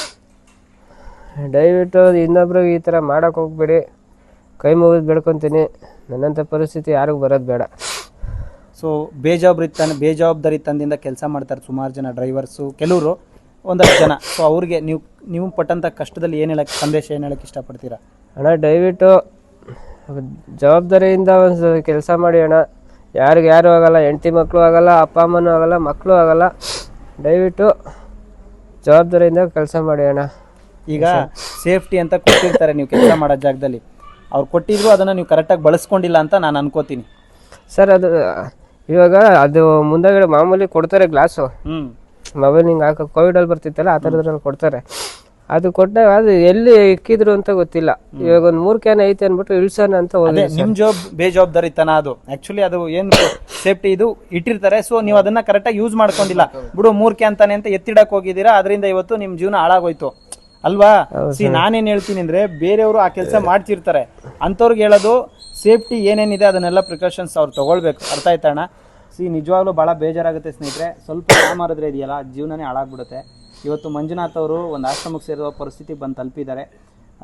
ದಯವಿಟ್ಟು ಇನ್ನೊಬ್ರಿಗೆ ಈ ಥರ ಮಾಡಕ್ಕೆ ಹೋಗ್ಬೇಡಿ, ಕೈ ಮುಗಿದು ಬೆಳ್ಕೊತೀನಿ. ನನ್ನಂಥ ಪರಿಸ್ಥಿತಿ ಯಾರಿಗೂ ಬರೋದು ಬೇಡ. ಸೊ ಬೇಜವಾಬ್ದಾರಿ ತಂದಿಂದ ಕೆಲಸ ಮಾಡ್ತಾರೆ ಸುಮಾರು ಜನ ಡ್ರೈವರ್ಸು, ಕೆಲವರು ಒಂದಷ್ಟು ಜನ. ಸೊ ಅವ್ರಿಗೆ ನೀವು ಪಟ್ಟಂಥ ಕಷ್ಟದಲ್ಲಿ ಏನು ಹೇಳಕ್ಕೆ ಸಂದೇಶ ಏನು ಹೇಳಕ್ಕೆ ಇಷ್ಟಪಡ್ತೀರಾ? ಅಣ್ಣ ದಯವಿಟ್ಟು ಜವಾಬ್ದಾರಿಯಿಂದ ಒಂದು ಕೆಲಸ ಮಾಡಿ ಅಣ್ಣ. ಯಾರಿಗೂ ಯಾರೂ ಆಗಲ್ಲ, ಹೆಂಡತಿ ಮಕ್ಕಳು ಆಗಲ್ಲ, ಅಪ್ಪ ಅಮ್ಮನೂ ಆಗಲ್ಲ, ಮಕ್ಕಳು ಆಗಲ್ಲ. ದಯವಿಟ್ಟು ಜವಾಬ್ದಾರಿಯಿಂದ ಕೆಲಸ ಮಾಡಿ ಅಣ್ಣ. ಈಗ ಸೇಫ್ಟಿ ಅಂತ ಕೊಟ್ಟಿರ್ತಾರೆ ನೀವು ಕೆಲಸ ಮಾಡೋ ಜಾಗದಲ್ಲಿ, ಅವ್ರು ಕೊಟ್ಟಿದ್ರು ಅದನ್ನು ನೀವು ಕರೆಕ್ಟಾಗಿ ಬಳಸ್ಕೊಂಡಿಲ್ಲ ಅಂತ ನಾನು ಅನ್ಕೋತೀನಿ ಸರ್. ಅದು ಇವಾಗ ಅದು ಮುಂದಗಡೆ ಮಾಮೂಲಿ ಕೊಡ್ತಾರೆ ಗ್ಲಾಸು, ಮೊಬೈಲ್ ಹಿಂಗೆ ಹಾಕೋ ಕೋವಿಡಲ್ಲಿ ಬರ್ತಿತ್ತಲ್ಲ ಆ ಥರದ್ರಲ್ಲಿ ಕೊಡ್ತಾರೆ. ಅದು ಕೊಟ್ಟಾಗ ಅದು ಎಲ್ಲಿ ಇಕ್ಕಿದ್ರು ಅಂತ ಗೊತ್ತಿಲ್ಲ. ಇವಾಗ ಒಂದು 3 ಕ್ಯಾನ್ ಐತೆ ಅಂದ್ಬಿಟ್ಟು ಇಳ್ಸೋಣ ಅಂತ ಹೋಗಿ ನಿಮ್ ಬೇಜವಾಬ್ದಾರಿತನ ಅದು. ಆಕ್ಚುಲಿ ಅದು ಏನು ಸೇಫ್ಟಿ ಇದು ಇಟ್ಟಿರ್ತಾರೆ. ಸೊ ನೀವು ಅದನ್ನ ಕರೆಕ್ಟಾಗಿ ಯೂಸ್ ಮಾಡ್ಕೊಂಡಿಲ್ಲ, ಬಿಡು 3 ಕ್ಯಾನ್ ತಾನೆ ಅಂತ ಎತ್ತಿಡಕ್ ಹೋಗಿದ್ದೀರಾ, ಅದರಿಂದ ಇವತ್ತು ನಿಮ್ ಜೀವನ ಹಾಳಾಗೋಯ್ತು ಅಲ್ವಾ? ನಾನೇನ್ ಹೇಳ್ತೀನಿ ಅಂದ್ರೆ, ಬೇರೆಯವರು ಆ ಕೆಲಸ ಮಾಡ್ತಿರ್ತಾರೆ, ಅಂಥವ್ರಿಗೆ ಹೇಳೋದು ಸೇಫ್ಟಿ ಏನೇನಿದೆ ಅದನ್ನೆಲ್ಲ ಪ್ರಿಕಾಷನ್ಸ್ ಅವ್ರು ತಗೊಳ್ಬೇಕು. ಅರ್ಥ ಆಯ್ತಣ್ಣ? ನಿಜವಾಗ್ಲೂ ಭಾಳ ಬೇಜಾರಾಗುತ್ತೆ ಸ್ನೇಹಿತರೆ. ಸ್ವಲ್ಪ ಮಾರಿದ್ರೆ ಇದೆಯಲ್ಲ ಜೀವನನೇ ಹಾಳಾಗ್ಬಿಡುತ್ತೆ. ಇವತ್ತು ಮಂಜುನಾಥ್ ಅವರು ಒಂದು ಆಶ್ರಮಕ್ಕೆ ಸೇರೋ ಪರಿಸ್ಥಿತಿ ಬಂದು ತಲುಪಿದ್ದಾರೆ.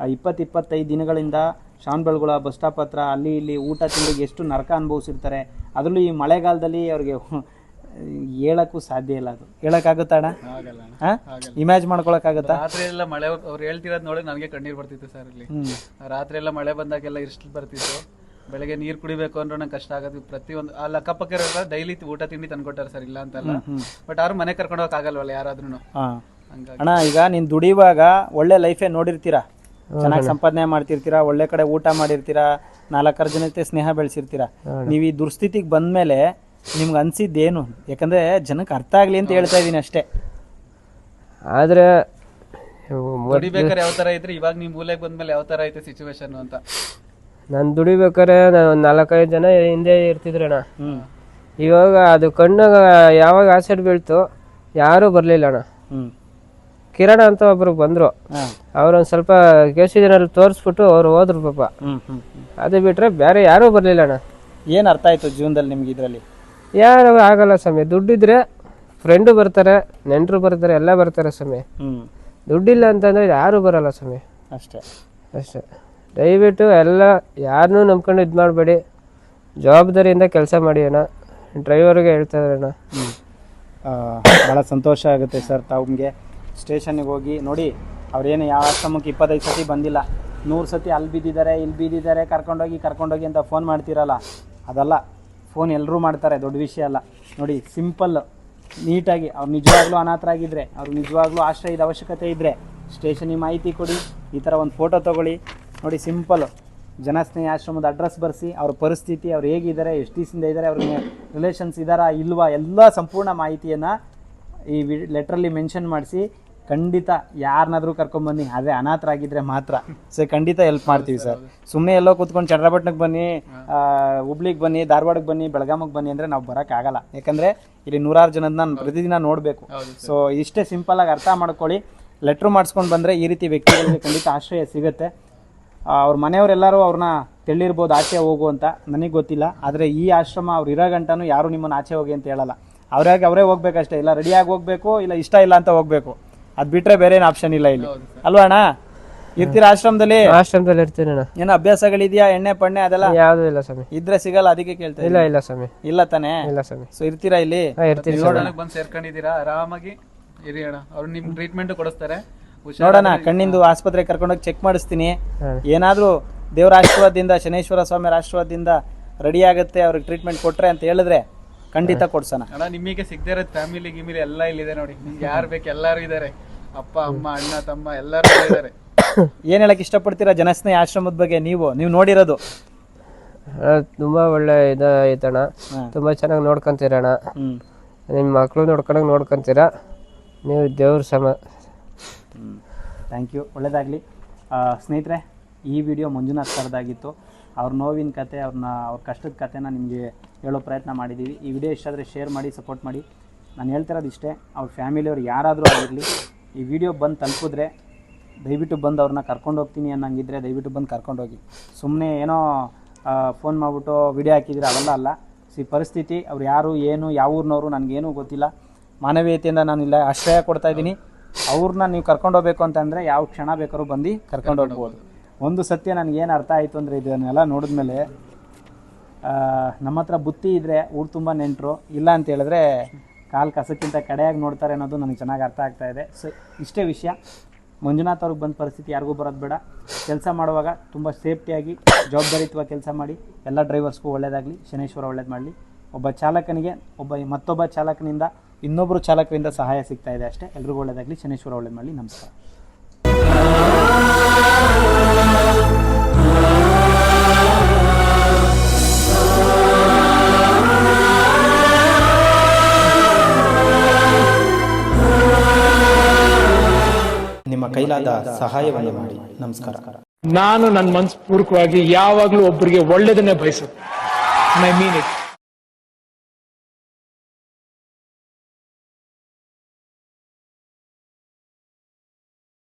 20-25 ದಿನಗಳಿಂದ ಶ್ರವಣಬೆಳಗೊಳ ಬಸ್ ಸ್ಟಾಪ್ ಹತ್ರ ಅಲ್ಲಿ ಇಲ್ಲಿ ಊಟ ತಿಂಡಿಗೆ ಎಷ್ಟು ನರಕ ಅನುಭವಿಸಿರ್ತಾರೆ. ಅದರಲ್ಲೂ ಈ ಮಳೆಗಾಲದಲ್ಲಿ ಅವ್ರಿಗೆ ಹೇಳಕ್ಕೂ ಸಾಧ್ಯ ಇಲ್ಲ. ಅದು ಹೇಳಕ್ಕಾಗುತ್ತಾ ಅಣ್ಣ? ಇಮ್ಯಾಜ್ ಮಾಡ್ಕೊಳಕ್ಕಾಗತ್ತಾ? ರಾತ್ರಿ ಎಲ್ಲ ಮಳೆ ಅವ್ರು ಹೇಳ್ತಿರೋದು ನೋಡಿ ನನಗೆ ಕಣ್ಣೀರ್ ಬರ್ತಿತ್ತು ಸರ್. ಇಲ್ಲಿ ರಾತ್ರಿ ಎಲ್ಲ ಮಳೆ ಬಂದಾಗೆಲ್ಲ ಇಷ್ಟು ಬರ್ತಿತ್ತು. ಬೆಳಗ್ಗೆ ನೀರು ಕುಡಿಬೇಕು ಅಂದ್ರೆ ನಂಗೆ ಕಷ್ಟ ಆಗೋದು. ಪ್ರತಿಯೊಂದು ಅಲ್ಲಿ ಅಕ್ಕಪಕ್ಕ ಇರೋ ಡೈಲಿ ಊಟ ತಿಂಡಿ ತಂದ್ಕೊಟ್ಟಾರೆ ಸರ್, ಇಲ್ಲ ಅಂತಲ್ಲ. ಬಟ್ ಅವ್ರು ಮನೆ ಕರ್ಕೊಂಡು ಹೋಗಕ್ ಆಗಲ್ವಲ್ಲ ಯಾರಾದ್ರೂ. ಅಣ್ಣ ಈಗ ನೀನ್ ದುಡಿಯುವಾಗ ಒಳ್ಳೆ ಲೈಫೇ ನೋಡಿರ್ತೀರಾ, ಚೆನ್ನಾಗಿ ಸಂಪಾದನೆ ಮಾಡ್ತಿರ್ತೀರಾ, ಒಳ್ಳೆ ಕಡೆ ಊಟ ಮಾಡಿರ್ತೀರಾ, 4 ಜನ ಜೊತೆ ಸ್ನೇಹ ಬೆಳೆಸಿರ್ತೀರಾ. ನೀವು ಈ ದುಸ್ಥಿತಿಗೆ ಬಂದ್ಮೇಲೆ ನಿಮ್ಗೆ ಅನ್ಸಿದ್ದೇನು? ಯಾಕಂದ್ರೆ ಜನಕ್ಕೆ ಅರ್ಥ ಆಗ್ಲಿ ಅಂತ ಹೇಳ್ತಾ ಇದೀನಿ ಅಷ್ಟೇ. ಆದ್ರೆ ದುಡಿಬೇಕಾದ್ರೆ ಯಾವ ತರ ಇದ್ರೆ ಇವಾಗ ನೀವು ಮೂಲೆಗೆ ಬಂದ್ಮೇಲೆ ಯಾವ ತರ ಐತೆ ಸಿಚುವೇಶನ್ ಅಂತ. ನಾನು ದುಡಿಬೇಕಾರೆ ಒಂದು 4-5 ಜನ ಹಿಂದೆ ಇರ್ತಿದ್ರಣ್ಣ. ಇವಾಗ ಅದು ಕಣ್ಣಾಗ ಯಾವಾಗ ಆಸಿಡ್ ಬೀಳ್ತು ಯಾರೂ ಬರಲಿಲ್ಲ ಅಣ್ಣ. ಕಿರಣ ಅಂತ ಒಬ್ರು ಬಂದ್ರು, ಅವ್ರೊಂದು ಸ್ವಲ್ಪ ಕೇಸಿನಲ್ಲಿ ತೋರಿಸ್ಬಿಟ್ಟು ಅವ್ರು ಹೋದ್ರು ಪಾಪ. ಅದು ಬಿಟ್ರೆ ಬೇರೆ ಯಾರೂ ಬರಲಿಲ್ಲ ಅಣ್ಣ. ಏನು ಅರ್ಥ ಆಯ್ತು ಜೀವನದಲ್ಲಿ ನಿಮ್ಗೆ ಇದರಲ್ಲಿ? ಯಾರು ಆಗಲ್ಲ ಸ್ವಾಮಿ. ದುಡ್ಡಿದ್ರೆ ಫ್ರೆಂಡು ಬರ್ತಾರೆ, ನೆಂಟರು ಬರ್ತಾರೆ, ಎಲ್ಲ ಬರ್ತಾರೆ ಸ್ವಾಮಿ. ದುಡ್ಡಿಲ್ಲ ಅಂತಂದ್ರೆ ಯಾರು ಬರಲ್ಲ ಸ್ವಾಮಿ. ಅಷ್ಟೇ. ದಯವಿಟ್ಟು ಎಲ್ಲ ಯಾರನ್ನೂ ನಂಬ್ಕೊಂಡು ಇದು ಮಾಡಬೇಡಿ, ಜವಾಬ್ದಾರಿಯಿಂದ ಕೆಲಸ ಮಾಡಿ ಅಣ್ಣ. ಡ್ರೈವರ್ಗೆ ಹೇಳ್ತಾ ಇದ್ದಾರೆ ಅಣ್ಣ. ಭಾಳ ಸಂತೋಷ ಆಗುತ್ತೆ ಸರ್. ತಮಗೆ ಸ್ಟೇಷನ್ಗೆ ಹೋಗಿ ನೋಡಿ, ಅವ್ರೇನು ಯಾವ ಆಶ್ರಮಕ್ಕೆ 25 ಸತಿ ಬಂದಿಲ್ಲ, 100 ಸತಿ ಅಲ್ಲಿ ಬಿದ್ದಿದ್ದಾರೆ, ಇಲ್ಲಿ ಬಿದ್ದಿದ್ದಾರೆ, ಕರ್ಕೊಂಡೋಗಿ ಅಂತ ಫೋನ್ ಮಾಡ್ತೀರಲ್ಲ, ಅದಲ್ಲ. ಫೋನ್ ಎಲ್ಲರೂ ಮಾಡ್ತಾರೆ, ದೊಡ್ಡ ವಿಷಯ ಅಲ್ಲ. ನೋಡಿ, ಸಿಂಪಲ್ ನೀಟಾಗಿ ಅವ್ರು ನಿಜವಾಗ್ಲೂ ಅನಾಥರಾಗಿದ್ದರೆ, ಅವ್ರಿಗೆ ನಿಜವಾಗ್ಲೂ ಆಶ್ರಯದ ಅವಶ್ಯಕತೆ ಇದ್ದರೆ ಸ್ಟೇಷನಿಗೆ ಮಾಹಿತಿ ಕೊಡಿ, ಈ ಥರ ಒಂದು ಫೋಟೋ ತೊಗೊಳ್ಳಿ. ನೋಡಿ ಸಿಂಪಲ್ಲು, ಜನಸ್ನೇಹಿ ಆಶ್ರಮದ ಅಡ್ರೆಸ್ ಬರೆಸಿ, ಅವ್ರ ಪರಿಸ್ಥಿತಿ, ಅವ್ರು ಹೇಗಿದ್ದಾರೆ, ಎಷ್ಟು ದಿವಸದಿಂದ ಇದ್ದಾರೆ, ಅವ್ರಿಗೆ ರಿಲೇಷನ್ಸ್ ಇದ್ದಾರಾ ಇಲ್ವಾ, ಎಲ್ಲ ಸಂಪೂರ್ಣ ಮಾಹಿತಿಯನ್ನು ಈ ಲೆಟ್ರಲ್ಲಿ ಮೆನ್ಷನ್ ಮಾಡಿಸಿ ಖಂಡಿತ ಯಾರನ್ನಾದ್ರೂ ಕರ್ಕೊಂಬನ್ನಿ. ಅದೇ ಅನಾಥರಾಗಿದ್ದರೆ ಮಾತ್ರ ಸರ್ ಖಂಡಿತ ಹೆಲ್ಪ್ ಮಾಡ್ತೀವಿ ಸರ್. ಸುಮ್ಮನೆ ಎಲ್ಲೋ ಕೂತ್ಕೊಂಡು ಚಂದ್ರಪಟ್ಟಣಕ್ಕೆ ಬನ್ನಿ, ಹುಬ್ಳಿಗೆ ಬನ್ನಿ, ಧಾರವಾಡಕ್ಕೆ ಬನ್ನಿ, ಬೆಳಗಾಮಿಗೆ ಬನ್ನಿ ಅಂದರೆ ನಾವು ಬರೋಕ್ಕಾಗಲ್ಲ. ಯಾಕಂದರೆ ಇಲ್ಲಿ ನೂರಾರು ಜನದ ನಾನು ಪ್ರತಿದಿನ ನೋಡಬೇಕು. ಸೊ ಇಷ್ಟೇ ಸಿಂಪಲಾಗಿ ಅರ್ಥ ಮಾಡ್ಕೊಳ್ಳಿ. ಲೆಟ್ರು ಮಾಡಿಸ್ಕೊಂಡು ಬಂದರೆ ಈ ರೀತಿ ವ್ಯಕ್ತಿಗಳಿಗೆ ಖಂಡಿತ ಆಶ್ರಯ ಸಿಗುತ್ತೆ. ಅವ್ರ ಮನೆಯವರೆಲ್ಲರೂ ಅವ್ರನ್ನ ತೆಳ್ಳಿರ್ಬೋದು ಆಚೆ ಹೋಗು ಅಂತ, ನನಗೆ ಗೊತ್ತಿಲ್ಲ. ಆದರೆ ಈ ಆಶ್ರಮ ಅವ್ರು ಇರೋ ಗಂಟನೂ ಯಾರು ನಿಮ್ಮನ್ನು ಆಚೆ ಹೋಗಿ ಅಂತ ಹೇಳಲ್ಲ. ಅವರೇ ಹೋಗ್ಬೇಕಷ್ಟೇ. ಇಲ್ಲ ರೆಡಿಯಾಗಿ ಹೋಗ್ಬೇಕು, ಇಲ್ಲ ಇಷ್ಟ ಇಲ್ಲ ಅಂತ ಹೋಗ್ಬೇಕು. ಅದು ಬಿಟ್ಟರೆ ಬೇರೆ ಏನು ಆಪ್ಷನ್ ಇಲ್ಲ ಇಲ್ಲಿ, ಅಲ್ವಾ ಅಣ್ಣ? ಇರ್ತೀರಾ ಆಶ್ರಮದಲ್ಲಿ? ಆಶ್ರಮದಲ್ಲಿ ಇರ್ತೀನಿ ಅಣ್ಣ. ಏನೋ ಅಭ್ಯಾಸಗಳಿದೆಯಾ, ಎಣ್ಣೆ ಪಣ್ಣೆ ಅದೆಲ್ಲ? ಯಾವ್ದು ಇಲ್ಲ ಸ್ವಾಮಿ. ಇದ್ರೆ ಸಿಗಲ್ಲ, ಅದಕ್ಕೆ ಕೇಳ್ತಾ ಇಲ್ಲ ಇಲ್ಲ ಸ್ವಾಮಿ. ಇಲ್ಲ ತಾನೇ? ಇಲ್ಲ ಸ್ವಾಮಿ. ಸೊ ಇರ್ತೀರಾ ಇಲ್ಲಿ? ಇರ್ತೀನಿ. ಬಂದು ಸೇರ್ಕೊಂಡಿದ್ದೀರಾ, ಆರಾಮಾಗಿ ಇರಿ ಅಣ್ಣ. ಅವ್ರು ನಿಮ್ ಟ್ರೀಟ್ಮೆಂಟ್ ಕೊಡಿಸ್ತಾರೆ. ನೋಡೋಣ, ಕಣ್ಣಿಂದು ಆಸ್ಪತ್ರೆಗೆ ಕರ್ಕೊಂಡೋಗಿ ಚೆಕ್ ಮಾಡಿಸ್ತೀನಿ. ಏನಾದರೂ ದೇವರ ಆಶೀರ್ವಾದದಿಂದ, ಶನೇಶ್ವರ ಸ್ವಾಮಿಯರ ಆಶೀರ್ವಾದದಿಂದ ರೆಡಿ ಆಗುತ್ತೆ, ಅವ್ರಿಗೆ ಟ್ರೀಟ್ಮೆಂಟ್ ಕೊಟ್ರೆ ಅಂತ ಹೇಳಿದ್ರೆ ಖಂಡಿತ ಕೊಡ್ಸೋಣ. ಅಣ್ಣ ನಿಮಗೆ ಸಿಗದೇ ಇರೋದು ಫ್ಯಾಮಿಲಿ ಗಿಮಿಲಿ ಎಲ್ಲ ಇಲ್ಲಿದೆ ನೋಡಿ. ನಿಮ್ಗೆ ಯಾರು ಬೇಕು ಎಲ್ಲರೂ ಇದ್ದಾರೆ, ಅಪ್ಪ ಅಮ್ಮ ಅಣ್ಣ ತಮ್ಮ ಎಲ್ಲರೂ ಇದ್ದಾರೆ. ಏನ್ ಹೇಳಕ್ ಇಷ್ಟಪಡ್ತೀರಾ ಜನಸ್ನೇಹಿ ಆಶ್ರಮದ ಬಗ್ಗೆ? ನೀವು ನೋಡಿರೋದು ತುಂಬಾ ಒಳ್ಳೆ ಐತಣ್ಣ. ತುಂಬಾ ಚೆನ್ನಾಗಿ ನೋಡ್ಕೊಂತೀರಣ್ಣ. ನಿಮ್ಮ ಮಕ್ಳು ನೋಡ್ಕೊಂತೀರಾ. ನೀವು ದೇವ್ರ ಸಮ. ಥ್ಯಾಂಕ್ ಯು, ಒಳ್ಳೇದಾಗಲಿ. ಸ್ನೇಹಿತರೆ, ಈ ವಿಡಿಯೋ ಮಂಜುನಾಥ್ ಸರ್ದಾಗಿತ್ತು. ಅವ್ರ ನೋವಿನ ಕತೆ, ಅವ್ರ ಕಷ್ಟದ ಕತೆನ ನಿಮಗೆ ಹೇಳೋ ಪ್ರಯತ್ನ ಮಾಡಿದ್ದೀವಿ. ಈ ವಿಡಿಯೋ ಇಷ್ಟ ಆದರೆ ಶೇರ್ ಮಾಡಿ, ಸಪೋರ್ಟ್ ಮಾಡಿ. ನಾನು ಹೇಳ್ತಿರೋದು ಇಷ್ಟೇ, ಅವ್ರ ಫ್ಯಾಮಿಲಿಯವ್ರು ಯಾರಾದರೂ ಆಗಿರಲಿ, ಈ ವಿಡಿಯೋ ಬಂದು ತಲುಪಿದ್ರೆ ದಯವಿಟ್ಟು ಬಂದು ಅವ್ರನ್ನ ಕರ್ಕೊಂಡು ಹೋಗ್ತೀನಿ ಅನ್ನಂಗಿದ್ರೆ ದಯವಿಟ್ಟು ಬಂದು ಕರ್ಕೊಂಡೋಗಿ. ಸುಮ್ಮನೆ ಏನೋ ಫೋನ್ ಮಾಡಿಬಿಟ್ಟು ವಿಡಿಯೋ ಹಾಕಿದ್ರೆ ಅವೆಲ್ಲ ಅಲ್ಲ. ಪರಿಸ್ಥಿತಿ, ಅವ್ರು ಯಾರು ಏನು ಯಾವ ಊರಿನವರು ನನಗೇನೂ ಗೊತ್ತಿಲ್ಲ. ಮಾನವೀಯತೆಯಿಂದ ನಾನು ಇಲ್ಲ ಆಶ್ರಯ ಕೊಡ್ತಾಯಿದ್ದೀನಿ. ಅವ್ರನ್ನ ನೀವು ಕರ್ಕೊಂಡೋಗ್ಬೇಕು ಅಂತಂದರೆ ಯಾವ ಕ್ಷಣ ಬೇಕಾದ್ರೂ ಬಂದು ಕರ್ಕೊಂಡೋಗ್ಬೋದು. ಒಂದು ಸತ್ಯ ನನಗೇನು ಅರ್ಥ ಆಯಿತು ಅಂದರೆ, ಇದನ್ನೆಲ್ಲ ನೋಡಿದ್ಮೇಲೆ ನಮ್ಮ ಹತ್ರ ಬುತ್ತಿ ಇದ್ದರೆ ಊರು ತುಂಬ ನೆಂಟರು, ಇಲ್ಲ ಅಂತ ಹೇಳಿದ್ರೆ ಕಾಲು ಕಸಕ್ಕಿಂತ ಕಡೆಯಾಗಿ ನೋಡ್ತಾರೆ ಅನ್ನೋದು ನನಗೆ ಚೆನ್ನಾಗಿ ಅರ್ಥ ಆಗ್ತಾ ಇದೆ. ಸೊ ಇಷ್ಟೇ ವಿಷಯ. ಮಂಜುನಾಥ್ ಅವ್ರಿಗೆ ಬಂದ ಪರಿಸ್ಥಿತಿ ಯಾರಿಗೂ ಬರೋದು ಬೇಡ. ಕೆಲಸ ಮಾಡುವಾಗ ತುಂಬ ಸೇಫ್ಟಿಯಾಗಿ ಜವಾಬ್ದಾರಿಯುತವಾಗಿ ಕೆಲಸ ಮಾಡಿ. ಎಲ್ಲ ಡ್ರೈವರ್ಸ್ಗೂ ಒಳ್ಳೆಯದಾಗಲಿ, ಶನೇಶ್ವರ ಒಳ್ಳೇದು ಮಾಡಲಿ. ಒಬ್ಬ ಚಾಲಕನಿಗೆ ಮತ್ತೊಬ್ಬ ಚಾಲಕನಿಂದ ಇನ್ನೊಬ್ಬರು ಚಾಲಕರಿಂದ ಸಹಾಯ ಸಿಗ್ತಾ ಇದೆ ಅಷ್ಟೇ. ಎಲ್ರಿಗೂ ಒಳ್ಳೆಯದಾಗಲಿ, ಶನೇಶ್ವರ ಒಳ್ಳೇದು ಮಾಡಲಿ. ನಮಸ್ಕಾರ. ನಿಮ್ಮ ಕೈಲಾದ ಸಹಾಯವನ್ನು ಮಾಡಿ. ನಮಸ್ಕಾರ. ನಾನು ನನ್ನ ಮನಸ್ಪೂರ್ವಕವಾಗಿ ಯಾವಾಗ್ಲೂ ಒಬ್ಬರಿಗೆ ಒಳ್ಳೇದನ್ನೇ ಬಯಸುತ್ತೆ. I mean it.